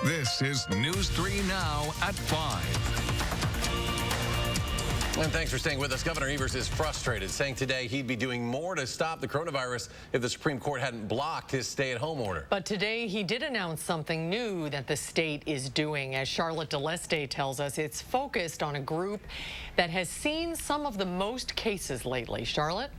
This is News 3 Now at 5. And thanks for staying with us. Governor Evers is frustrated, saying today he'd be doing more to stop the coronavirus if the Supreme Court hadn't blocked his stay-at-home order. But today he did announce something new that the state is doing. As Charlotte DeLeste tells us, it's focused on a group that has seen some of the most cases lately. Charlotte?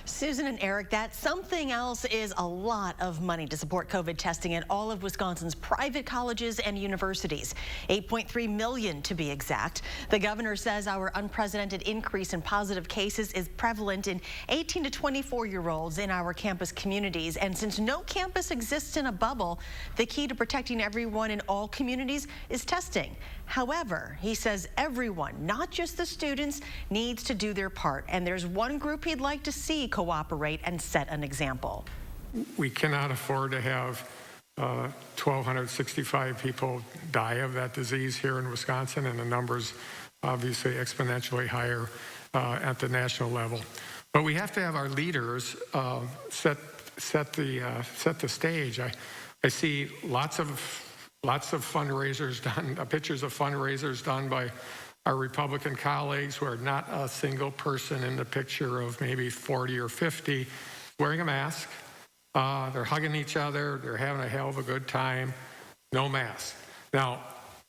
Susan and Eric, that something else is a lot of money to support COVID testing at all of Wisconsin's private colleges and universities. $8.3 million to be exact. The governor says our unprecedented increase in positive cases is prevalent in 18 to 24-year-olds in our campus communities. And since no campus exists in a bubble, the key to protecting everyone in all communities is testing. However, he says everyone, not just the students, needs to do their part. And there's one group he'd like to see cooperate and set an example. We cannot afford to have 1,265 people die of that disease here in Wisconsin, and the numbers obviously exponentially higher at the national level. But we have to have our leaders set the stage. I see lots of fundraisers done, pictures of fundraisers done by our Republican colleagues where not a single person in the picture of maybe 40 or 50 wearing a mask. They're hugging each other. They're having a hell of a good time. No mask. Now,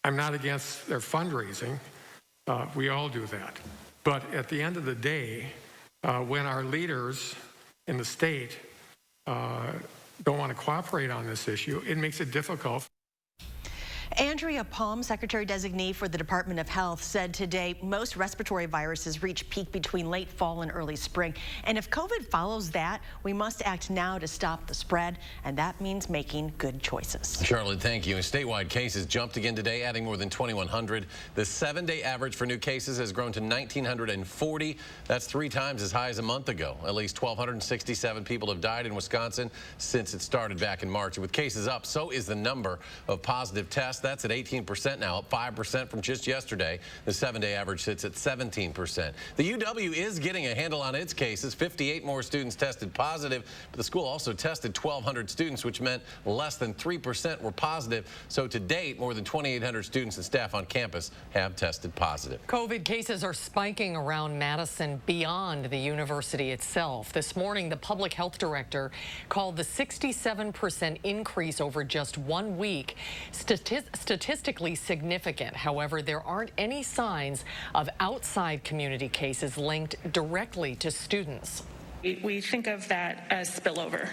I'm not against their fundraising. We all do that. But at the end of the day, when our leaders in the state don't want to cooperate on this issue, it makes it difficult. Andrea Palm, Secretary-designee for the Department of Health, said today most respiratory viruses reach peak between late fall and early spring. And if COVID follows that, we must act now to stop the spread, and that means making good choices. Charlotte, thank you. And statewide cases jumped again today, adding more than 2,100. The 7-day average for new cases has grown to 1,940. That's 3 times as high as a month ago. At least 1,267 people have died in Wisconsin since it started back in March. And with cases up, so is the number of positive tests. That's at 18% now, up 5% from just yesterday. The 7-day average sits at 17%. The UW is getting a handle on its cases. 58 more students tested positive, but the school also tested 1,200 students, which meant less than 3% were positive. So to date, more than 2,800 students and staff on campus have tested positive. COVID cases are spiking around Madison beyond the university itself. This morning, the public health director called the 67% increase over just 1 week statistically significant. However, there aren't any signs of outside community cases linked directly to students. We think of that as spillover.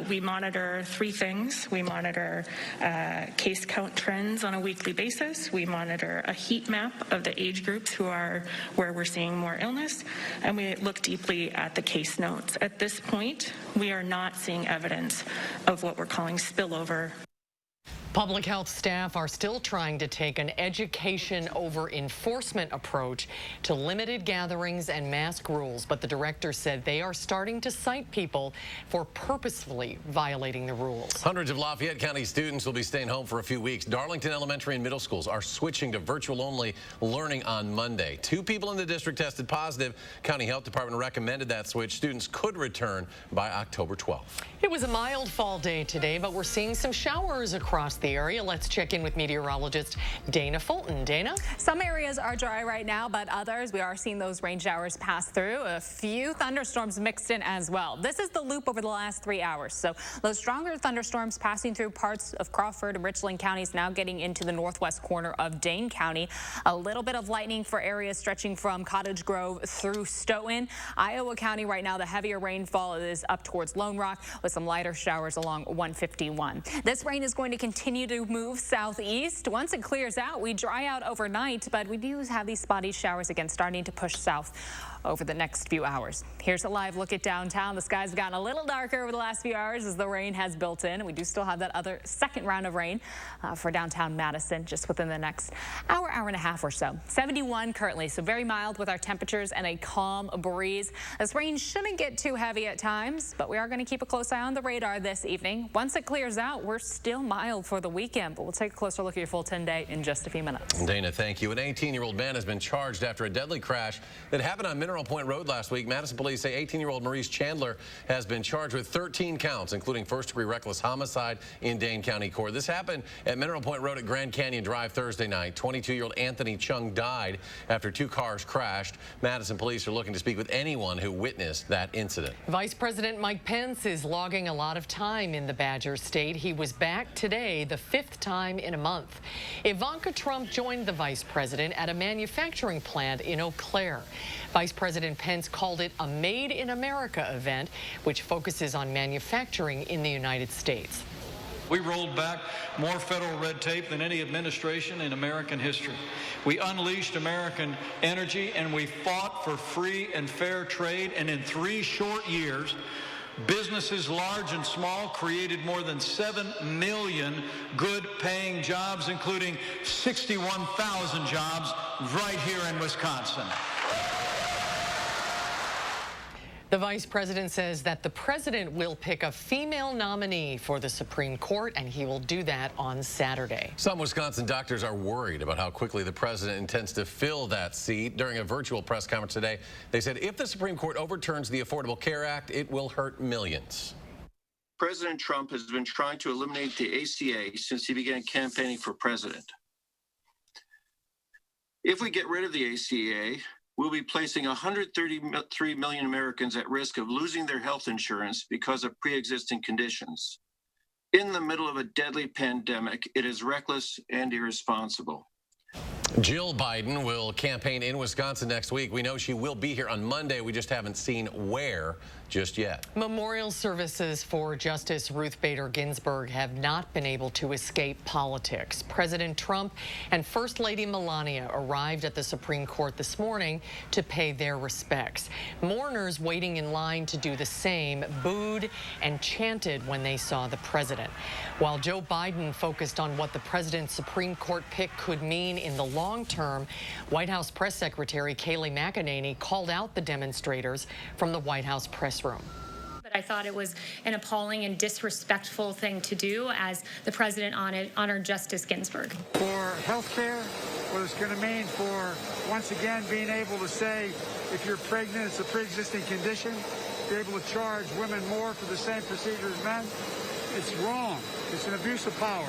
We monitor 3 things. We monitor case count trends on a weekly basis. We monitor a heat map of the age groups where we're seeing more illness, and we look deeply at the case notes. At this point, we are not seeing evidence of what we're calling spillover. Public health staff are still trying to take an education over enforcement approach to limited gatherings and mask rules, but the director said they are starting to cite people for purposefully violating the rules. Hundreds of Lafayette County students will be staying home for a few weeks. Darlington Elementary and middle schools are switching to virtual-only learning on Monday. 2 people in the district tested positive. County Health Department recommended that switch. Students could return by October 12th. It was a mild fall day today, but we're seeing some showers across the area. Let's check in with meteorologist Dana Fulton. Dana? Some areas are dry right now, but others, we are seeing those rain showers pass through. A few thunderstorms mixed in as well. This is the loop over the last 3 hours. So those stronger thunderstorms passing through parts of Crawford and Richland counties, now getting into the northwest corner of Dane County. A little bit of lightning for areas stretching from Cottage Grove through Stoughton. Iowa County right now, the heavier rainfall is up towards Lone Rock with some lighter showers along 151. This rain is going to continue to move southeast. Once it clears out, we dry out overnight, but we do have these spotty showers again starting to push south over the next few hours. Here's a live look at downtown. The skies have gotten a little darker over the last few hours as the rain has built in. We do still have that other second round of rain for downtown Madison just within the next hour and a half or so. 71 currently, so very mild with our temperatures and a calm breeze. This rain shouldn't get too heavy at times, but we are going to keep a close eye on the radar this evening. Once it clears out, we're still mild for the weekend, but we'll take a closer look at your full 10-day in just a few minutes. Dana, thank you. An 18-year-old man has been charged after a deadly crash that happened on Mineral Mineral Point Road last week, Madison police say 18-year-old Maurice Chandler has been charged with 13 counts, including first-degree reckless homicide in Dane County Court. This happened at Mineral Point Road at Grand Canyon Drive Thursday night. 22-year-old Anthony Chung died after two cars crashed. Madison police are looking to speak with anyone who witnessed that incident. Vice President Mike Pence is logging a lot of time in the Badger State. He was back today, the 5th time in a month. Ivanka Trump joined the vice president at a manufacturing plant in Eau Claire. Vice President Pence called it a Made in America event, which focuses on manufacturing in the United States. We rolled back more federal red tape than any administration in American history. We unleashed American energy, and we fought for free and fair trade. And in 3 short years, businesses large and small created more than 7 million good-paying jobs, including 61,000 jobs right here in Wisconsin. The vice president says that the president will pick a female nominee for the Supreme Court, and he will do that on Saturday. Some Wisconsin doctors are worried about how quickly the president intends to fill that seat. During a virtual press conference today, they said if the Supreme Court overturns the Affordable Care Act, it will hurt millions. President Trump has been trying to eliminate the ACA since he began campaigning for president. If we get rid of the ACA, we'll be placing 133 million Americans at risk of losing their health insurance because of pre-existing conditions. In the middle of a deadly pandemic, it is reckless and irresponsible. Jill Biden will campaign in Wisconsin next week. We know she will be here on Monday. We just haven't seen where just yet. Memorial services for Justice Ruth Bader Ginsburg have not been able to escape politics. President Trump and First Lady Melania arrived at the Supreme Court this morning to pay their respects. Mourners waiting in line to do the same booed and chanted when they saw the president. While Joe Biden focused on what the president's Supreme Court pick could mean in the long term, White House Press Secretary Kayleigh McEnany called out the demonstrators from the White House press room. But I thought it was an appalling and disrespectful thing to do as the president honored Justice Ginsburg. For health care, what it's going to mean for, once again, being able to say if you're pregnant, it's a pre-existing condition, be able to charge women more for the same procedure as men. It's wrong. It's an abuse of power.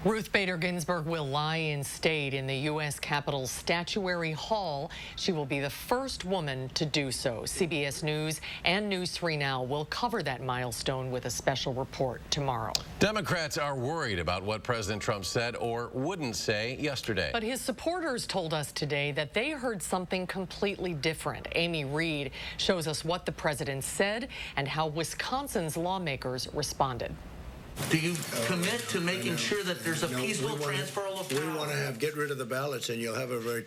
Ruth Bader Ginsburg will lie in state in the U.S. Capitol's Statuary Hall. She will be the first woman to do so. CBS News and News 3 Now will cover that milestone with a special report tomorrow. Democrats are worried about what President Trump said or wouldn't say yesterday. But his supporters told us today that they heard something completely different. Amy Reed shows us what the president said and how Wisconsin's lawmakers responded. Do you commit to making sure that there's a peaceful transfer of power? We want to get rid of the ballots, and we'll have a very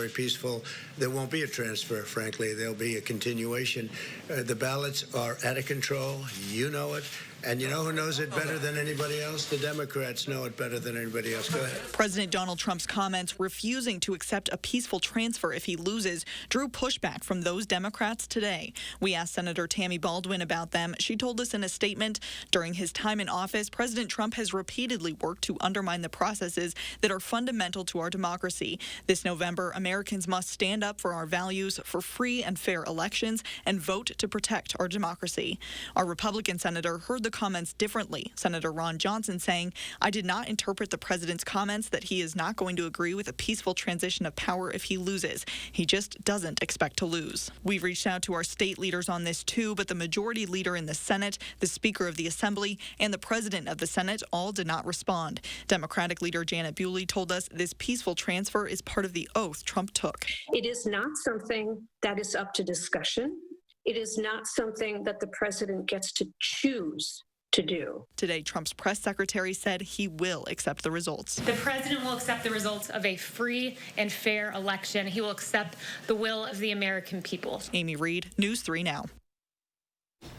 peaceful. There won't be a transfer, frankly. There'll be a continuation. The ballots are out of control. You know it. And you know who knows it better than anybody else? The Democrats know it better than anybody else. Go ahead. President Donald Trump's comments refusing to accept a peaceful transfer if he loses drew pushback from those Democrats today. We asked Senator Tammy Baldwin about them. She told us in a statement, during his time in office, President Trump has repeatedly worked to undermine the processes that are fundamental to our democracy. This November, Americans must stand up for our values, for free and fair elections, and vote to protect our democracy. Our Republican senator heard the comments differently. Senator Ron Johnson saying, "I did not interpret the president's comments that he is not going to agree with a peaceful transition of power if he loses. He just doesn't expect to lose." We've reached out to our state leaders on this too, but the majority leader in the Senate, the Speaker of the Assembly, and the President of the Senate all did not respond. Democratic leader Janet Bewley told us this peaceful transfer is part of the oath Trump took. It is not something that is up to discussion. It is not something that the president gets to choose to do. Today, Trump's press secretary said he will accept the results. The president will accept the results of a free and fair election. He will accept the will of the American people. Amy Reed, News 3 Now.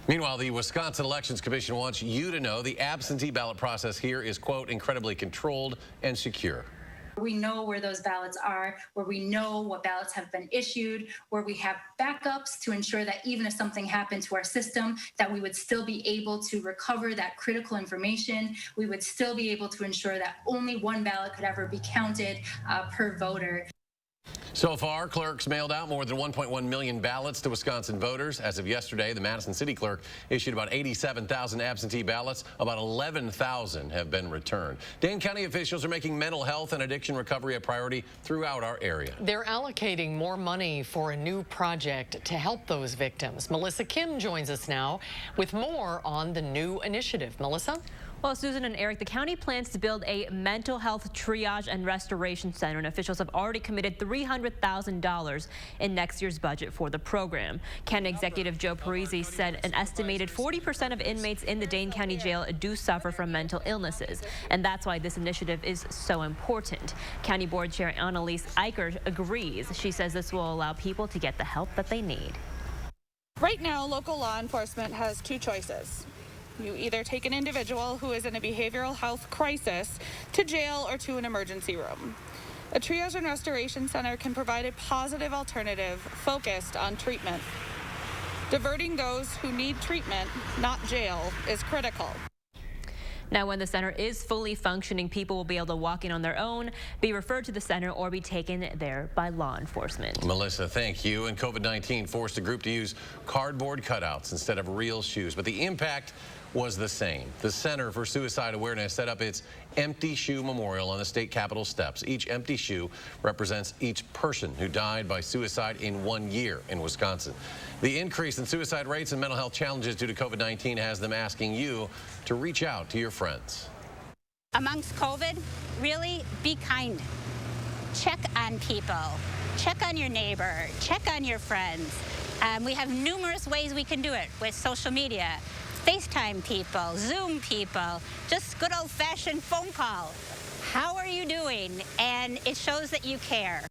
Meanwhile, the Wisconsin Elections Commission wants you to know the absentee ballot process here is, quote, incredibly controlled and secure. We know where those ballots are, where we know what ballots have been issued, where we have backups to ensure that even if something happened to our system, that we would still be able to recover that critical information. We would still be able to ensure that only one ballot could ever be counted per voter. So far, clerks mailed out more than 1.1 million ballots to Wisconsin voters. As of yesterday, the Madison city clerk issued about 87,000 absentee ballots. About 11,000 have been returned. Dane County officials are making mental health and addiction recovery a priority throughout our area. They're allocating more money for a new project to help those victims. Melissa Kim joins us now with more on the new initiative. Melissa? Well, Susan and Eric, the county plans to build a mental health triage and restoration center, and officials have already committed $300,000 in next year's budget for the program. County Executive Joe Parisi said an estimated 40% of inmates in the Dane County Jail do suffer from mental illnesses, and that's why this initiative is so important. County Board Chair Annalise Eicher agrees. She says this will allow people to get the help that they need. Right now, local law enforcement has two choices. You either take an individual who is in a behavioral health crisis to jail or to an emergency room. A triage and restoration center can provide a positive alternative focused on treatment. Diverting those who need treatment, not jail, is critical. Now, when the center is fully functioning, people will be able to walk in on their own, be referred to the center, or be taken there by law enforcement. Melissa, thank you. And COVID-19 forced a group to use cardboard cutouts instead of real shoes, but the impact was the same. The Center for Suicide Awareness set up its Empty Shoe Memorial on the state capitol steps. Each empty shoe represents each person who died by suicide in 1 year in Wisconsin. The increase in suicide rates and mental health challenges due to COVID-19 has them asking you to reach out to your friends. Amongst COVID, really be kind. Check on people. Check on your neighbor. Check on your friends. We have numerous ways we can do it with social media. FaceTime people, Zoom people, just good old-fashioned phone call. How are you doing? And it shows that you care.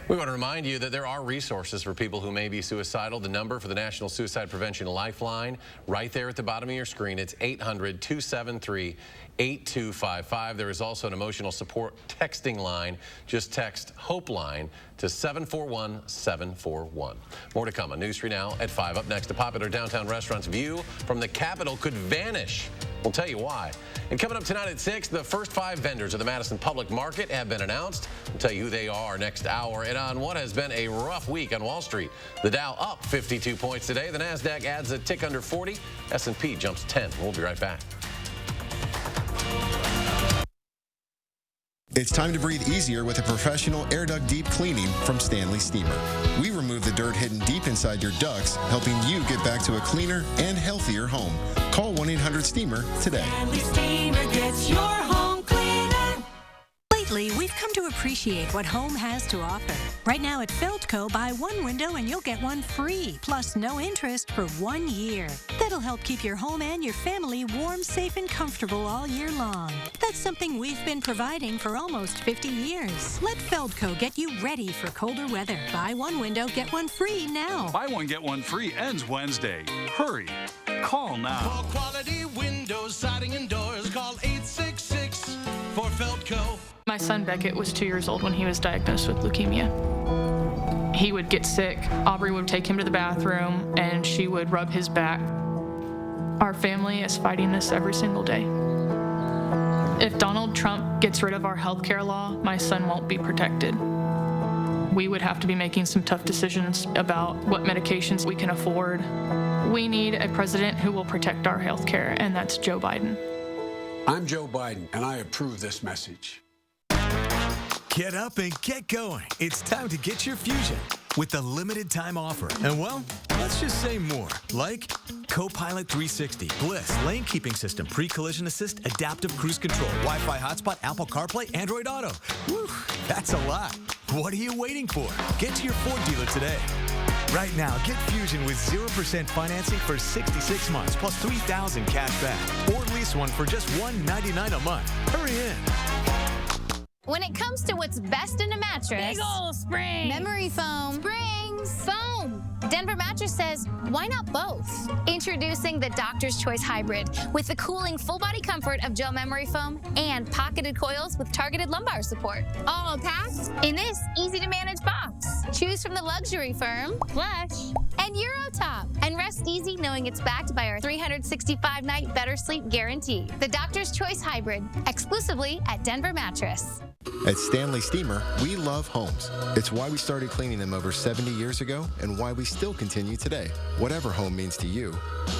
We want to remind you that there are resources for people who may be suicidal. The number for the National Suicide Prevention Lifeline, right there at the bottom of your screen. It's 800-273-8255. There is also an emotional support texting line. Just text HOPE-LINE to 741-741. More to come on News 3 Now at 5. Up next, a popular downtown restaurant's view from the Capitol could vanish. We'll tell you why. And coming up tonight at 6, the first 5 vendors of the Madison Public Market have been announced. We'll tell you who they are next hour. And on what has been a rough week on Wall Street, the Dow up 52 points today. The NASDAQ adds a tick under 40. S&P jumps 10. We'll be right back. It's time to breathe easier with a professional air duct deep cleaning from Stanley Steamer. We remove the dirt hidden deep inside your ducts, helping you get back to a cleaner and healthier home. Call 1-800-STEAMER today. Stanley Steamer gets your home cleaner. Lately, we've come to appreciate what home has to offer. Right now at Feldco, buy one window and you'll get one free, plus no interest for 1 year. That'll help keep your home and your family warm, safe, and comfortable all year long. That's something we've been providing for almost 50 years. Let Feldco get you ready for colder weather. Buy one window, get one free now. Buy one, get one free ends Wednesday. Hurry. Call now. For quality windows, siding, and doors, call 866 for Feldco. My son Beckett was 2 years old when he was diagnosed with leukemia. He would get sick. Aubrey would take him to the bathroom and she would rub his back. Our family is fighting this every single day. If Donald Trump gets rid of our health care law, my son won't be protected. We would have to be making some tough decisions about what medications we can afford. We need a president who will protect our health care, and that's Joe Biden. I'm Joe Biden, and I approve this message. Get up and get going. It's time to get your Fusion with the limited time offer. And well, let's just say more. Like Copilot 360, Bliss, lane keeping system, pre-collision assist, adaptive cruise control, Wi-Fi hotspot, Apple CarPlay, Android Auto. Whew, that's a lot. What are you waiting for? Get to your Ford dealer today. Right now, get Fusion with 0% financing for 66 months plus $3,000 cash back. Or lease one for just $199 a month. Hurry in. When it comes to what's best in a mattress, Big ol' spring. Memory foam, springs, foam. Denver Mattress says, why not both? Introducing the Doctor's Choice Hybrid with the cooling full-body comfort of gel memory foam and pocketed coils with targeted lumbar support. All packed in this easy-to-manage box. Choose from the luxury firm, plush, and Eurotop. And rest easy knowing it's backed by our 365-night better sleep guarantee. The Doctor's Choice Hybrid, exclusively at Denver Mattress. At Stanley Steamer, we love homes. It's why we started cleaning them over 70 years ago and why we still continue today. Whatever home means to you,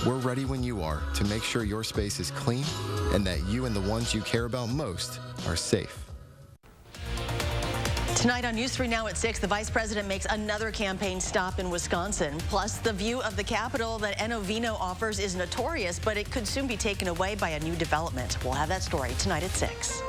we're ready when you are to make sure your space is clean and that you and the ones you care about most are safe. Tonight on News 3 Now at 6, the Vice President makes another campaign stop in Wisconsin. Plus, the view of the Capitol that Enovino offers is notorious, but it could soon be taken away by a new development. We'll have that story tonight at 6.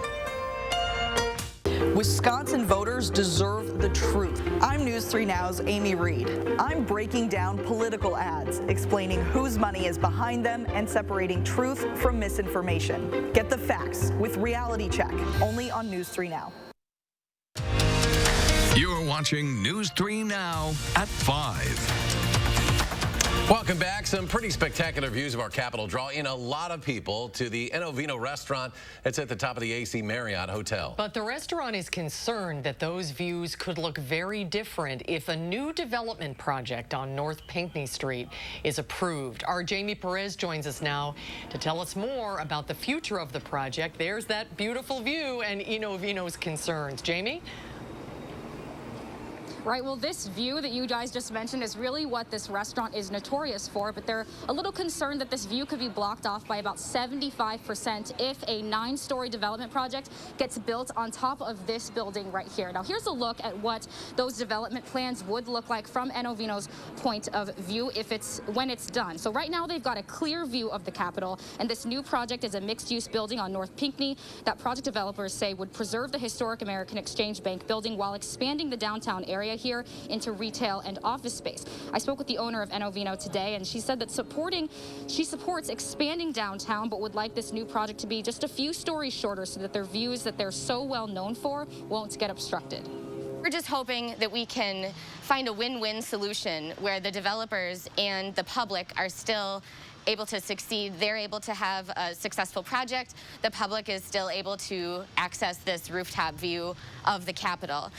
Wisconsin voters deserve the truth. I'm News 3 Now's Amy Reed. I'm breaking down political ads, explaining whose money is behind them and separating truth from misinformation. Get the facts with Reality Check, only on News 3 Now. You're watching News 3 Now at 5. Welcome back. Some pretty spectacular views of our Capitol draw in a lot of people to the Enovino restaurant that's at the top of the AC Marriott Hotel. But the restaurant is concerned that those views could look very different if a new development project on North Pinckney Street is approved. Our Jamie Perez joins us now to tell us more about the future of the project. There's that beautiful view and Enovino's concerns. Jamie? Right, well, this view that you guys just mentioned is really what this restaurant is notorious for, but they're a little concerned that this view could be blocked off by about 75% if a 9-story development project gets built on top of this building right here. Now, here's a look at what those development plans would look like from Enovino's point of view when it's done. So right now they've got a clear view of the Capitol, and this new project is a mixed-use building on North Pinckney that project developers say would preserve the historic American Exchange Bank building while expanding the downtown area here into retail and office space. I spoke with the owner of Enovino today, and she said that she supports expanding downtown, but would like this new project to be just a few stories shorter so that their views that they're so well known for won't get obstructed. We're just hoping that we can find a win-win solution where the developers and the public are still able to succeed. They're able to have a successful project. The public is still able to access this rooftop view of the Capitol.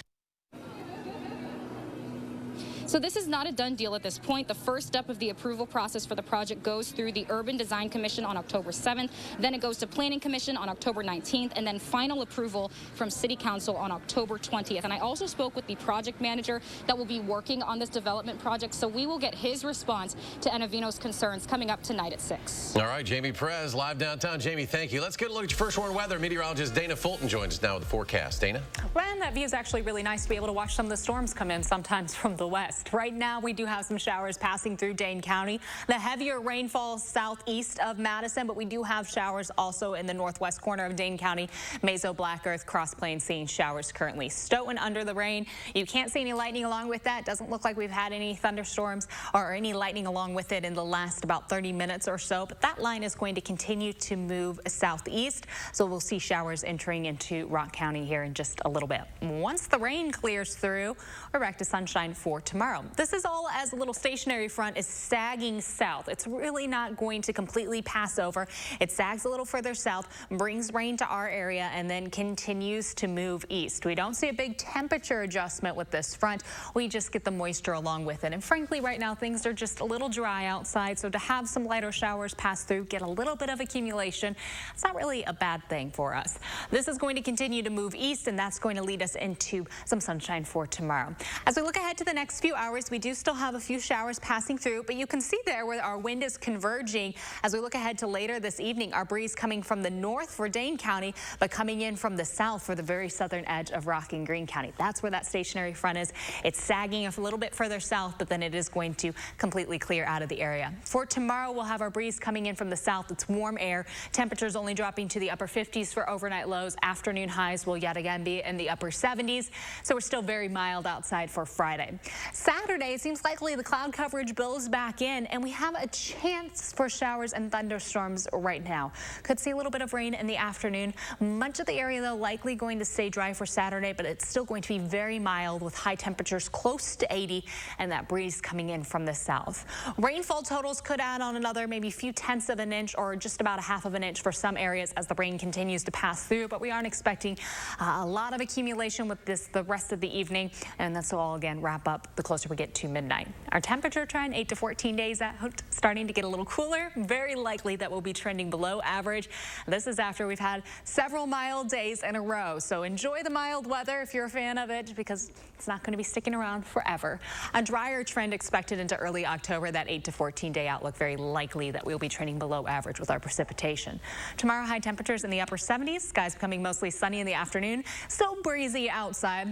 So this is not a done deal at this point. The first step of the approval process for the project goes through the Urban Design Commission on October 7th. Then it goes to Planning Commission on October 19th, and then final approval from City Council on October 20th. And I also spoke with the project manager that will be working on this development project, so we will get his response to Enovino's concerns coming up tonight at 6. All right, Jamie Perez, live downtown. Jamie, thank you. Let's get a look at your first warned weather. Meteorologist Dana Fulton joins us now with the forecast. Dana? Well, that view is actually really nice to be able to watch some of the storms come in, sometimes from the west. Right now, we do have some showers passing through Dane County. The heavier rainfall southeast of Madison, but we do have showers also in the northwest corner of Dane County. Mazo, Black Earth, Cross Plains seeing showers currently. Stoughton under the rain. You can't see any lightning along with that. Doesn't look like we've had any thunderstorms or any lightning along with it in the last about 30 minutes or so, but that line is going to continue to move southeast, so we'll see showers entering into Rock County here in just a little bit. Once the rain clears through, we're back to sunshine for tomorrow. This is all as a little stationary front is sagging south. It's really not going to completely pass over. It sags a little further south, brings rain to our area, and then continues to move east. We don't see a big temperature adjustment with this front. We just get the moisture along with it. And frankly, right now, things are just a little dry outside, so to have some lighter showers pass through, get a little bit of accumulation, it's not really a bad thing for us. This is going to continue to move east, and that's going to lead us into some sunshine for tomorrow. As we look ahead to the next few hours, we do still have a few showers passing through, but you can see there where our wind is converging. As we look ahead to later this evening, our breeze coming from the north for Dane County, but coming in from the south for the very southern edge of Rock and Greene County. That's where that stationary front is. It's sagging a little bit further south, but then it is going to completely clear out of the area. For tomorrow, we'll have our breeze coming in from the south. It's warm air. Temperatures only dropping to the upper 50s for overnight lows. Afternoon highs will yet again be in the upper 70s, so we're still very mild outside for Friday. Saturday, it seems likely the cloud coverage builds back in, and we have a chance for showers and thunderstorms right now. Could see a little bit of rain in the afternoon. Much of the area, though, likely going to stay dry for Saturday, but it's still going to be very mild with high temperatures close to 80 and that breeze coming in from the south. Rainfall totals could add on another maybe few tenths of an inch or just about a half of an inch for some areas as the rain continues to pass through, but we aren't expecting a lot of accumulation with this the rest of the evening, and that's all again wrap up the close closer we get to midnight. Our temperature trend, 8 to 14 days out, starting to get a little cooler. Very likely that we'll be trending below average. This is after we've had several mild days in a row. So enjoy the mild weather if you're a fan of it, because it's not going to be sticking around forever. A drier trend expected into early October. That 8 to 14 day outlook, very likely that we'll be trending below average with our precipitation. Tomorrow, high temperatures in the upper 70s. Skies becoming mostly sunny in the afternoon. Still breezy outside.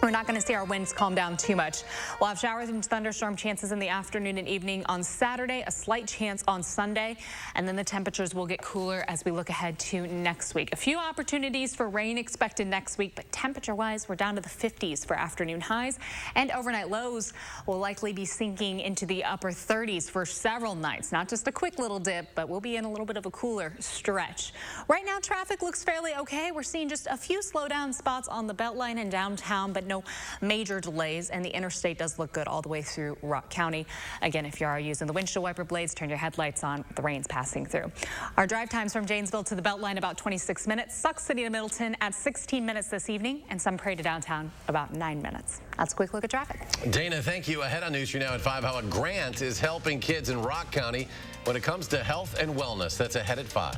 We're not going to see our winds calm down too much. We'll have showers and thunderstorm chances in the afternoon and evening on Saturday, a slight chance on Sunday, and then the temperatures will get cooler as we look ahead to next week. A few opportunities for rain expected next week, but temperature-wise, we're down to the 50s for afternoon highs, and overnight lows will likely be sinking into the upper 30s for several nights. Not just a quick little dip, but we'll be in a little bit of a cooler stretch. Right now, traffic looks fairly okay. We're seeing just a few slowdown spots on the Beltline and downtown, but no major delays, and the interstate does look good all the way through Rock County. Again, if you are using the windshield wiper blades, turn your headlights on. The rain's passing through. Our drive times from Janesville to the Beltline about 26 minutes. Sauk City to Middleton at 16 minutes this evening, and Sun Prairie to downtown about 9 minutes. That's a quick look at traffic. Dana, thank you. Ahead on News 3 Now at 5, how a grant is helping kids in Rock County when it comes to health and wellness. That's ahead at 5.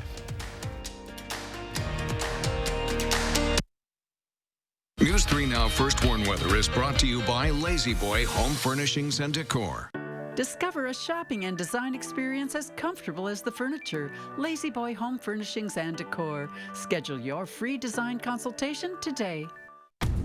News 3 Now First Warn Weather is brought to you by Lazy Boy Home Furnishings and Decor. Discover a shopping and design experience as comfortable as the furniture. Lazy Boy Home Furnishings and Decor. Schedule your free design consultation today.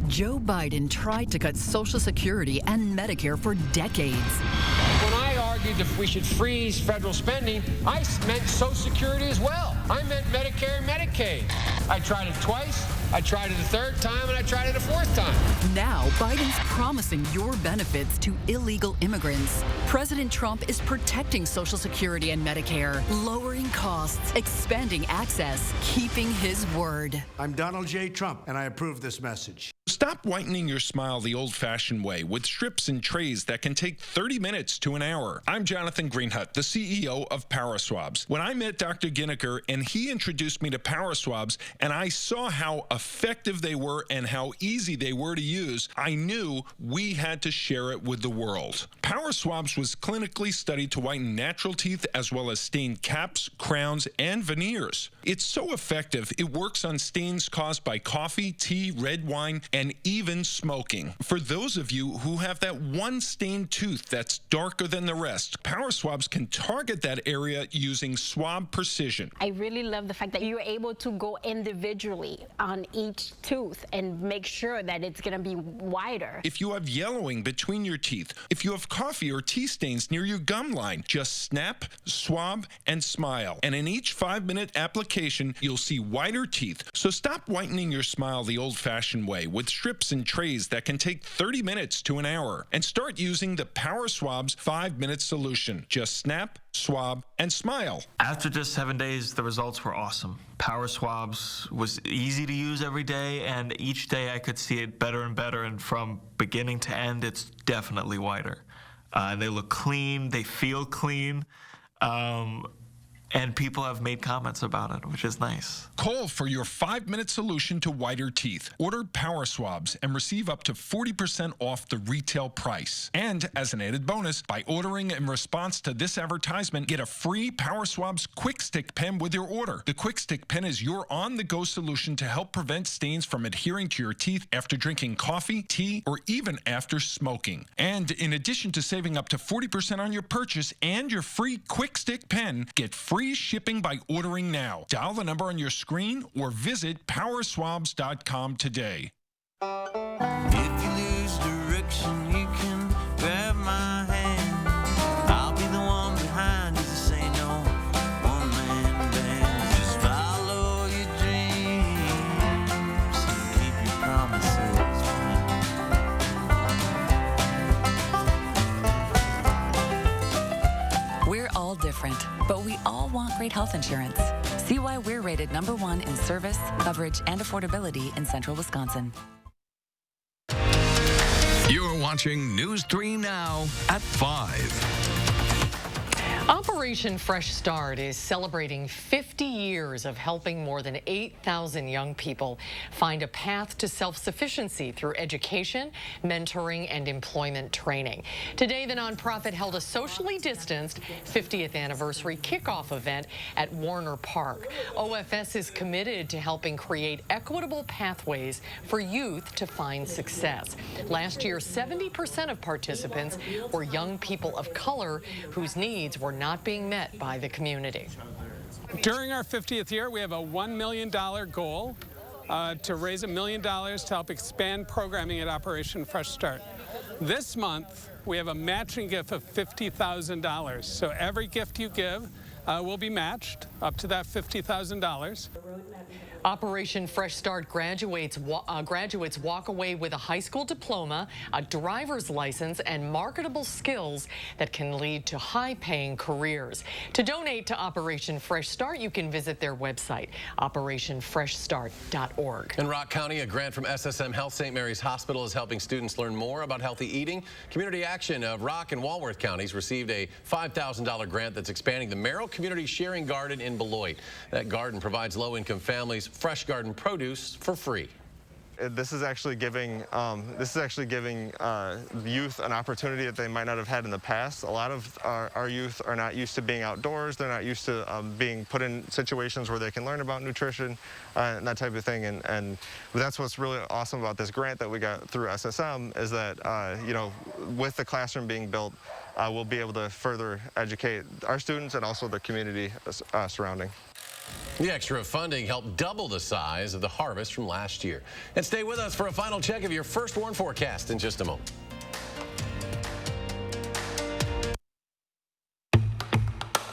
Joe Biden tried to cut Social Security and Medicare for decades. When I argued that we should freeze federal spending, I meant Social Security as well. I meant Medicare and Medicaid. I tried it twice, I tried it a third time, and I tried it a fourth time. Now, Biden's promising your benefits to illegal immigrants. President Trump is protecting Social Security and Medicare, lowering costs, expanding access, keeping his word. I'm Donald J. Trump, and I approve this message. Stop whitening your smile the old-fashioned way with strips and trays that can take 30 minutes to an hour. I'm Jonathan Greenhut, the CEO of Power Swabs. When I met Dr. Ginniker and he introduced me to Power Swabs and I saw how effective they were and how easy they were to use, I knew we had to share it with the world. Power Swabs was clinically studied to whiten natural teeth as well as stain caps, crowns, and veneers. It's so effective, it works on stains caused by coffee, tea, red wine, and even smoking. For those of you who have that one stained tooth that's darker than the rest, Power Swabs can target that area using swab precision. I really love the fact that you're able to go individually on each tooth and make sure that it's going to be wider. If you have yellowing between your teeth, if you have coffee or tea stains near your gum line, just snap, swab, and smile. And in each 5-minute application, you'll see whiter teeth. So stop whitening your smile the old-fashioned way with strips and trays that can take 30 minutes to an hour. And start using the Power Swabs 5-minute solution. Just snap, swab, and smile. After just 7 days, the results were awesome. Power Swabs was easy to use every day, and each day I could see it better and better, and from beginning to end, it's definitely whiter. They look clean, they feel clean, and people have made comments about it, which is nice. Call for your 5-minute solution to whiter teeth. Order Power Swabs and receive up to 40% off the retail price. And as an added bonus, by ordering in response to this advertisement, get a free Power Swabs Quick Stick Pen with your order. The Quick Stick Pen is your on-the-go solution to help prevent stains from adhering to your teeth after drinking coffee, tea, or even after smoking. And in addition to saving up to 40% on your purchase and your free Quick Stick Pen, get free shipping by ordering now. Dial the number on your screen or visit powerswabs.com today. If you lose direction, you can grab my hand. I'll be the one behind you to say no. One-man band. Just follow your dreams and keep your promises. We're all different, but we all want great health insurance. See why we're rated #1 in service, coverage, and affordability in Central Wisconsin. You're watching News 3 Now at 5. Operation Operation Fresh Start is celebrating 50 years of helping more than 8,000 young people find a path to self-sufficiency through education, mentoring, and employment training. Today, the nonprofit held a socially distanced 50th anniversary kickoff event at Warner Park. OFS is committed to helping create equitable pathways for youth to find success. Last year, 70% of participants were young people of color whose needs were not being met by the community. During our 50th year, we have a $1 million goal to raise $1 million to help expand programming at Operation Fresh Start. This month, we have a matching gift of $50,000. So every gift you give will be matched up to that $50,000. Operation Fresh Start graduates walk away with a high school diploma, a driver's license, and marketable skills that can lead to high-paying careers. To donate to Operation Fresh Start, you can visit their website, operationfreshstart.org. In Rock County, a grant from SSM Health St. Mary's Hospital is helping students learn more about healthy eating. Community Action of Rock and Walworth counties received a $5,000 grant that's expanding the Merrill Community Sharing Garden in Beloit. That garden provides low-income families fresh garden produce for free. This is actually giving youth an opportunity that they might not have had in the past. A lot of our youth are not used to being outdoors. They're not used to being put in situations where they can learn about nutrition and that type of thing. And that's what's really awesome about this grant that we got through SSM is that you know, with the classroom being built, we'll be able to further educate our students and also the community surrounding. The extra funding helped double the size of the harvest from last year. And stay with us for a final check of your first warn forecast in just a moment.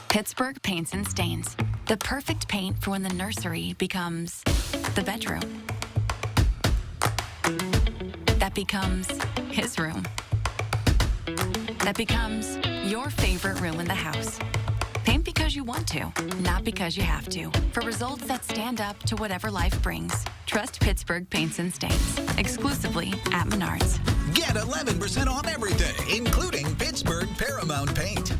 Pittsburgh Paints and Stains. The perfect paint for when the nursery becomes the bedroom. That becomes his room. That becomes your favorite room in the house. Paint because you want to, not because you have to. For results that stand up to whatever life brings. Trust Pittsburgh Paints and Stains. Exclusively at Menards. Get 11% off everything, including Pittsburgh Paramount Paint.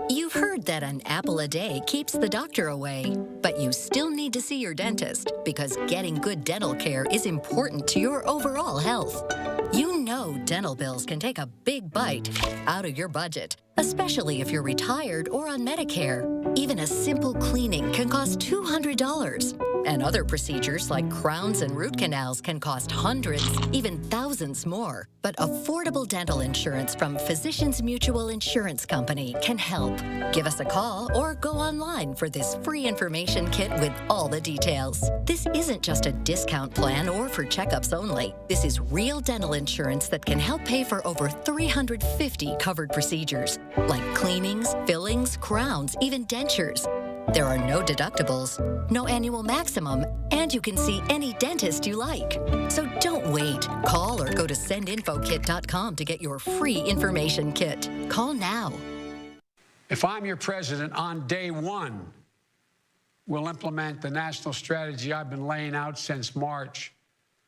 You've heard that an apple a day keeps the doctor away, but you still need to see your dentist because getting good dental care is important to your overall health. You know dental bills can take a big bite out of your budget, especially if you're retired or on Medicare. Even a simple cleaning can cost $200. And other procedures like crowns and root canals can cost hundreds, even thousands more. But affordable dental insurance from Physicians Mutual Insurance Company can help. Give us a call or go online for this free information kit with all the details. This isn't just a discount plan or for checkups only. This is real dental insurance that can help pay for over 350 covered procedures, like cleanings, fillings, crowns, even dentures. There are no deductibles, no annual maximum, and you can see any dentist you like. So don't wait. Call or go to sendinfokit.com to get your free information kit. Call now. If I'm your president, on day one, we'll implement the national strategy I've been laying out since March.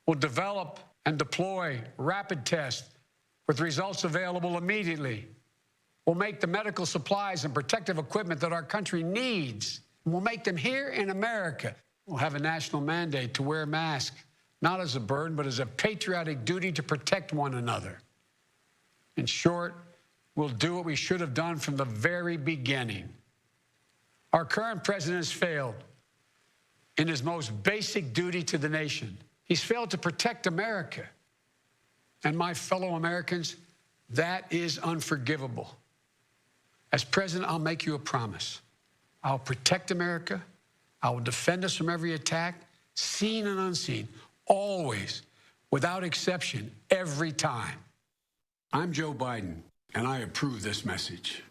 We'll develop and deploy rapid tests with results available immediately. We'll make the medical supplies and protective equipment that our country needs. We'll make them here in America. We'll have a national mandate to wear masks, not as a burden, but as a patriotic duty to protect one another. In short, we'll do what we should have done from the very beginning. Our current president has failed in his most basic duty to the nation. He's failed to protect America. And my fellow Americans, that is unforgivable. As president, I'll make you a promise. I'll protect America. I will defend us from every attack, seen and unseen, always, without exception, every time. I'm Joe Biden, and I approve this message.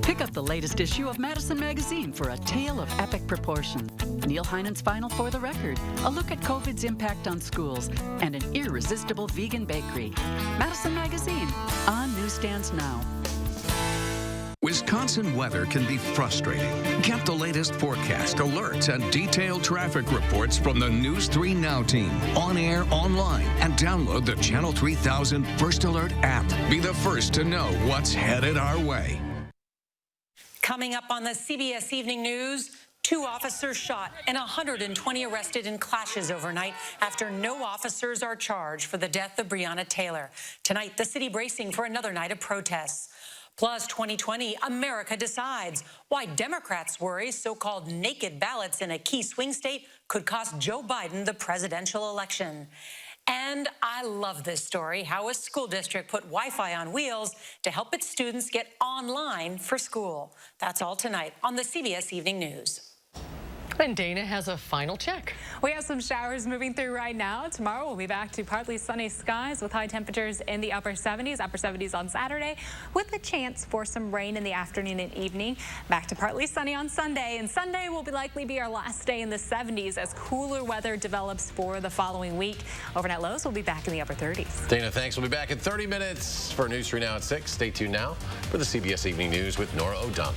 Pick up the latest issue of Madison magazine for a tale of epic proportion. Neil Heinen's Final for the Record, a look at COVID's impact on schools, and an irresistible vegan bakery. Madison magazine, on newsstands now. Wisconsin weather can be frustrating. Get the latest forecast, alerts, and detailed traffic reports from the News 3 Now team, on air, online, and download the Channel 3000 First Alert app. Be the first to know what's headed our way. Coming up on the CBS Evening News, 2 officers shot and 120 arrested in clashes overnight after no officers are charged for the death of Breonna Taylor. Tonight, the city bracing for another night of protests. Plus, 2020, America decides why Democrats worry so-called naked ballots in a key swing state could cost Joe Biden the presidential election. And I love this story, how a school district put Wi-Fi on wheels to help its students get online for school. That's all tonight on the CBS Evening News. And Dana has a final check. We have some showers moving through right now. Tomorrow we'll be back to partly sunny skies with high temperatures in the upper 70s on Saturday, with a chance for some rain in the afternoon and evening. Back to partly sunny on Sunday, and Sunday will likely be our last day in the 70s as cooler weather develops for the following week. Overnight lows will be back in the upper 30s. Dana, thanks. We'll be back in 30 minutes for News 3 Now at 6. Stay tuned now for the CBS Evening News with Norah O'Donnell.